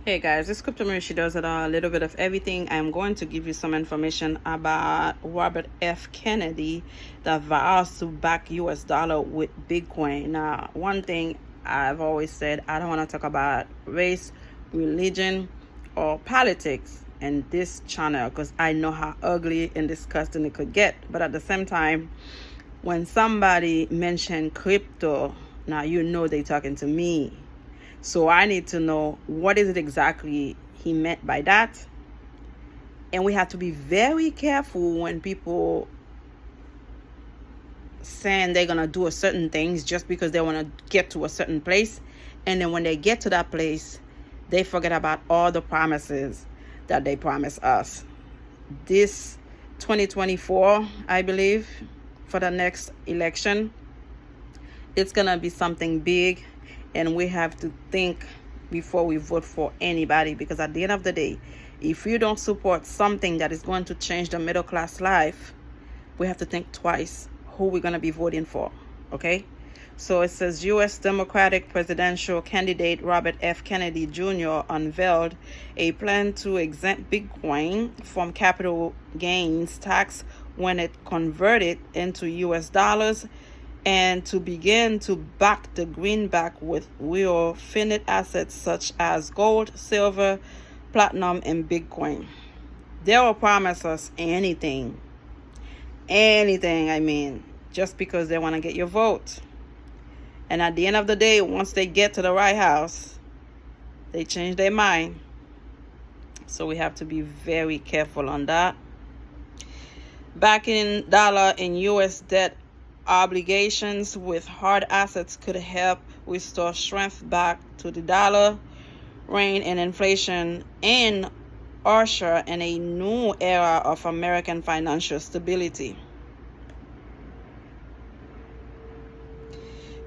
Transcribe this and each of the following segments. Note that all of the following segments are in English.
Hey guys, this Crypto Mary. She does it a little bit of everything. I'm going to give you some information about Robert F. Kennedy that vows to back US dollar with Bitcoin. Now, one thing I've always said, I don't want to talk about race, religion, or politics in this channel because I know how ugly and disgusting it could get. But at the same time, when somebody mentioned crypto, now you know they're talking to me. So I need to know what is it exactly he meant by that. And we have to be very careful when people saying they're going to do a certain things just because they want to get to a certain place. And then when they get to that place, they forget about all the promises that they promised us. This 2024, I believe, for the next election, it's going to be something big. And we have to think before we vote for anybody, because at the end of the day, if you don't support something that is going to change the middle class life, we have to think twice who we're going to be voting for. Okay? So it says U.S. Democratic presidential candidate Robert F. Kennedy Jr. unveiled a plan to exempt Bitcoin from capital gains tax when it converted into U.S. dollars, and to begin to back the greenback with real finite assets such as gold, silver, platinum, and Bitcoin. They will promise us anything, just because they want to get your vote. And at the end of the day, once they get to the White House, they change their mind. So we have to be very careful on that. Backing dollar in U.S. debt obligations with hard assets could help restore strength back to the dollar, rein in inflation, and usher in a new era of American financial stability.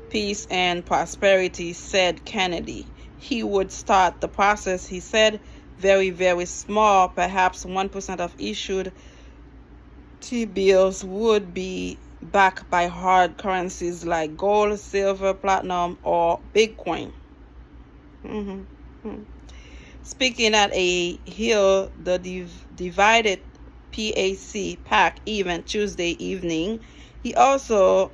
Peace and prosperity, said Kennedy. He would start the process, he said, very, very small. Perhaps 1% of issued T-bills would be backed by hard currencies like gold, silver, platinum, or Bitcoin. Speaking at a Hill the Divided PAC event Tuesday evening, he also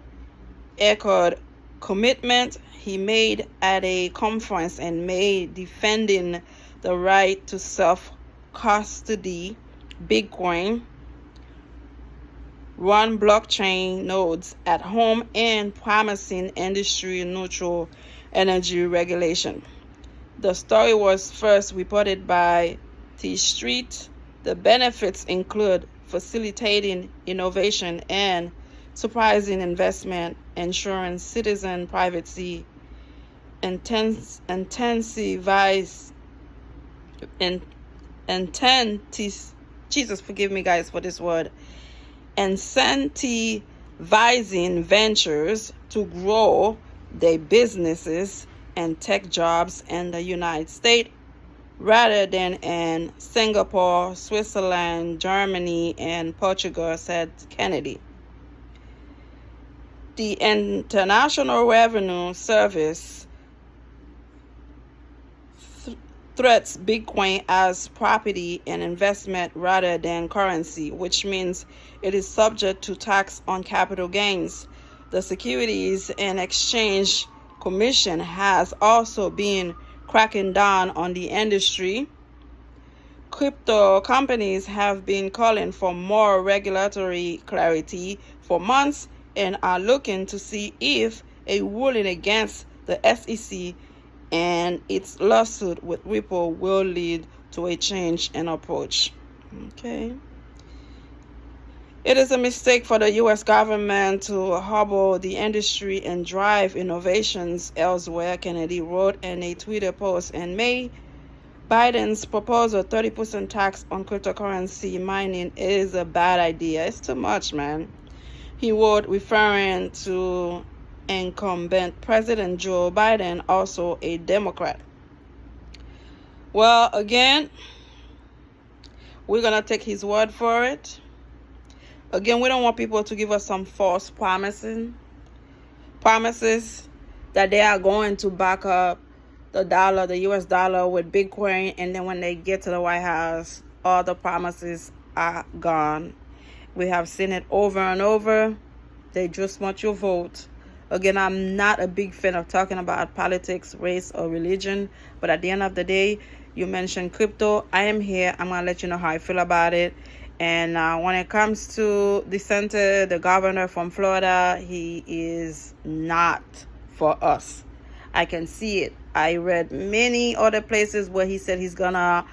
echoed commitment he made at a conference in May defending the right to self-custody Bitcoin, run blockchain nodes at home, and promising industry-neutral energy regulation. The story was first reported by T Street. The benefits include facilitating innovation and surprising investment, ensuring citizen privacy, Jesus, forgive me guys for this word, incentivizing ventures to grow their businesses and tech jobs in the United States rather than in Singapore, Switzerland, Germany, and Portugal, said Kennedy. The International Revenue Service threats Bitcoin as property and investment rather than currency, which means it is subject to tax on capital gains. The Securities and Exchange Commission has also been cracking down on the industry. Crypto companies have been calling for more regulatory clarity for months and are looking to see if a ruling against the SEC and its lawsuit with Ripple will lead to a change in approach. Okay. It is a mistake for the U.S. government to hobble the industry and drive innovations elsewhere, Kennedy wrote in a Twitter post in May. Biden's proposal 30% tax on cryptocurrency mining is a bad idea. It's too much, man. He wrote, referring to incumbent President Joe Biden, also a Democrat. Well, again, we're going to take his word for it. Again, we don't want people to give us some false promises that they are going to back up the dollar, the US dollar with Bitcoin, and then when they get to the White House, all the promises are gone. We have seen it over and over. They just want your vote. Again, I'm not a big fan of talking about politics, race, or religion, but at the end of the day, you mentioned crypto. I am here. I'm going to let you know how I feel about it. And when it comes to DeSantis, the governor from Florida, he is not for us. I can see it. I read many other places where he said he's going to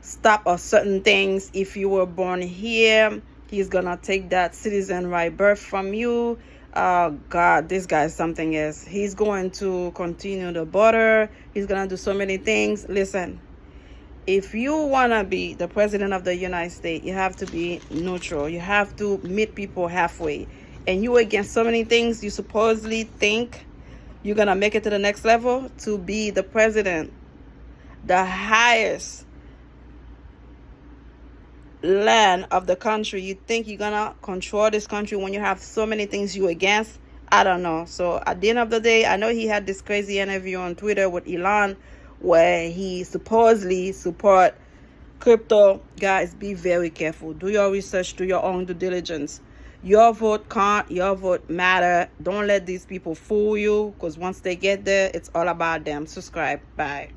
stop certain things. If you were born here, he's going to take that citizen right birth from you. God, this guy is something else. He's going to continue the border. He's going to do so many things. Listen. If you want to be the president of the United States, you have to be neutral. You have to meet people halfway. And you against so many things, you supposedly think you're going to make it to the next level to be the president, the highest land of the country. You think you're going to control this country when you have so many things you against? I don't know. So at the end of the day, I know he had this crazy interview on Twitter with Elon, where he supposedly support crypto. Guys, be very careful. Do your research, do your own due diligence. Your vote count, your vote matter. Don't let these people fool you, because once they get there, it's all about them. Subscribe. Bye.